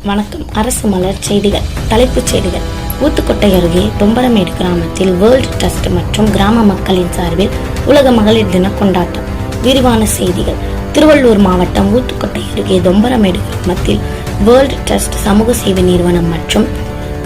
வணக்கம். அரசு மலர் செய்திகள். தலைப்புச் செய்திகள். ஊத்துக்கோட்டை அருகே தொம்பரமேடு கிராமத்தில் வேர்ல்ட் ட்ரஸ்ட் மற்றும் கிராம மக்களின் சார்பில் உலக மகளிர் தின கொண்டாட்டம். விரிவான செய்திகள். திருவள்ளூர் மாவட்டம் ஊத்துக்கோட்டை அருகே தொம்பரமேடு கிராமத்தில் வேர்ல்ட் ட்ரஸ்ட் சமூக சேவை நிறுவனம் மற்றும்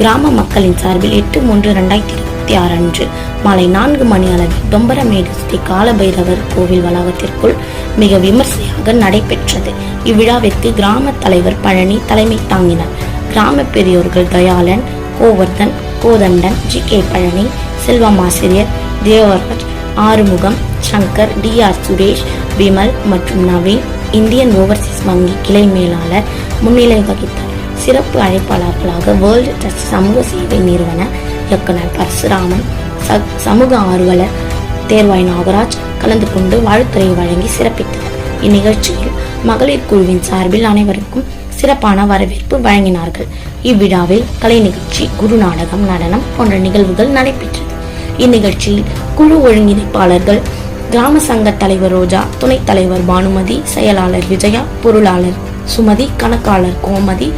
கிராம மக்களின் சார்பில் 8/3/2026 அன்று மாலை 4 மணி அளவில் தொம்பரமேடு ஸ்ரீ காலபைரவர் கோவில் வளாகத்திற்குள் மிக விமர்சையாக நடைபெற்றது. இவ்விழாவிற்கு கிராம தலைவர் பழனி தலைமை தாங்கினார். கிராம பெரியோர்கள் தயாளன், கோவர்தன், கோதண்டன், ஜி.கே. பழனி, செல்வம் ஆசிரியர், தேவராஜ், ஆறுமுகம், சங்கர், டி.ஆர். சுரேஷ், விமல் மற்றும் நவீன், இந்தியன் ஓவர்சீஸ் வங்கி கிளை மேலாளர் முன்னிலை வகித்தார். சிறப்பு அழைப்பாளர்களாக வேர்ல்ட் ட்ரஸ்ட் சமூக சேவை நிறுவன இயக்குனர் பரசுராமன், சமூக ஆர்வலர் தேர்வாய் நாகராஜ் கலந்து கொண்டு வாழ்த்துறை வழங்கி சிறப்பித்தனர். இந்நிகழ்ச்சியில் மகளிர் குழுவின் சார்பில் அனைவருக்கும் சிறப்பான வரவேற்பு வழங்கினார்கள். இவ்விழாவில் கலை நிகழ்ச்சி, குரு நாடகம், நடனம் போன்ற நிகழ்வுகள் நடைபெற்றது. இந்நிகழ்ச்சியில் குழு ஒருங்கிணைப்பாளர்கள் கிராம சங்க தலைவர் ரோஜா, துணைத் தலைவர் பானுமதி, செயலாளர் விஜயா, பொருளாளர் சுமதி, கணக்காளர் கோமதி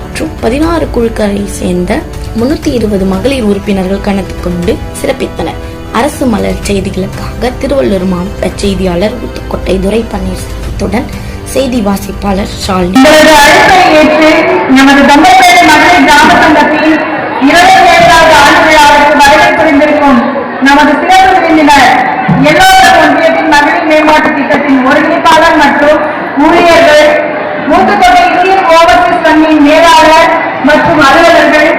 மற்றும் 16 குழுக்களை சேர்ந்த 320 மகளிர் உறுப்பினர்கள் கலந்து கொண்டு சிறப்பித்தனர். அரசு மலர் செய்திகளுக்காக திருவள்ளூர் மாவட்ட செய்தியாளர் ஊத்துக்கோட்டை துரை பன்னீர்செல்வத்துடன் செய்தி வாசிப்பாளர் ஷாலினி. நமது தொம்பரமேடு மகளிர் கிராம சங்கத்தின் 27வது ஆண்டு விழாவிற்கு வருகை புரிந்திருக்கும் நமது சிறப்பு விருந்தினர், எல்லோரும் ஒன்றியத்தின் மகளிர் மேம்பாட்டு திட்டத்தின் ஒருங்கிணைப்பாளர் மற்றும் ஊழியர்கள், ஊத்துக்கோட்டை இந்தியன் ஓவர்சீஸ் வங்கியின் மேலாளர் மற்றும் அலுவலர்கள்,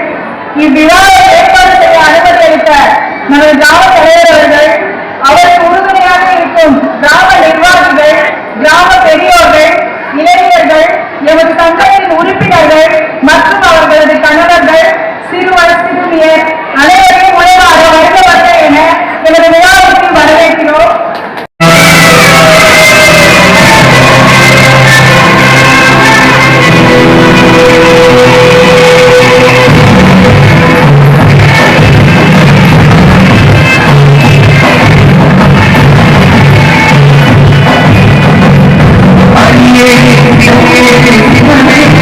இவ்விழாவை ஏற்பாடு செய்ய அனுமதி அளித்த நமது கிராம தலைவர் அவர்கள், அவருக்கு உறுதுணையாக இருக்கும் கிராம நிர்வாகிகள், கிராம பெரியோர்கள், இளைஞர்கள், எமது சங்கத்தின் உறுப்பினர்கள் மற்றும் அவர்களது கணவர்கள், சிறுவர் சிறுமியர் அனைவரையும் உழைவாக வருக என எமது விழாவிற்கு வரவேற்கிறோம். Thank you.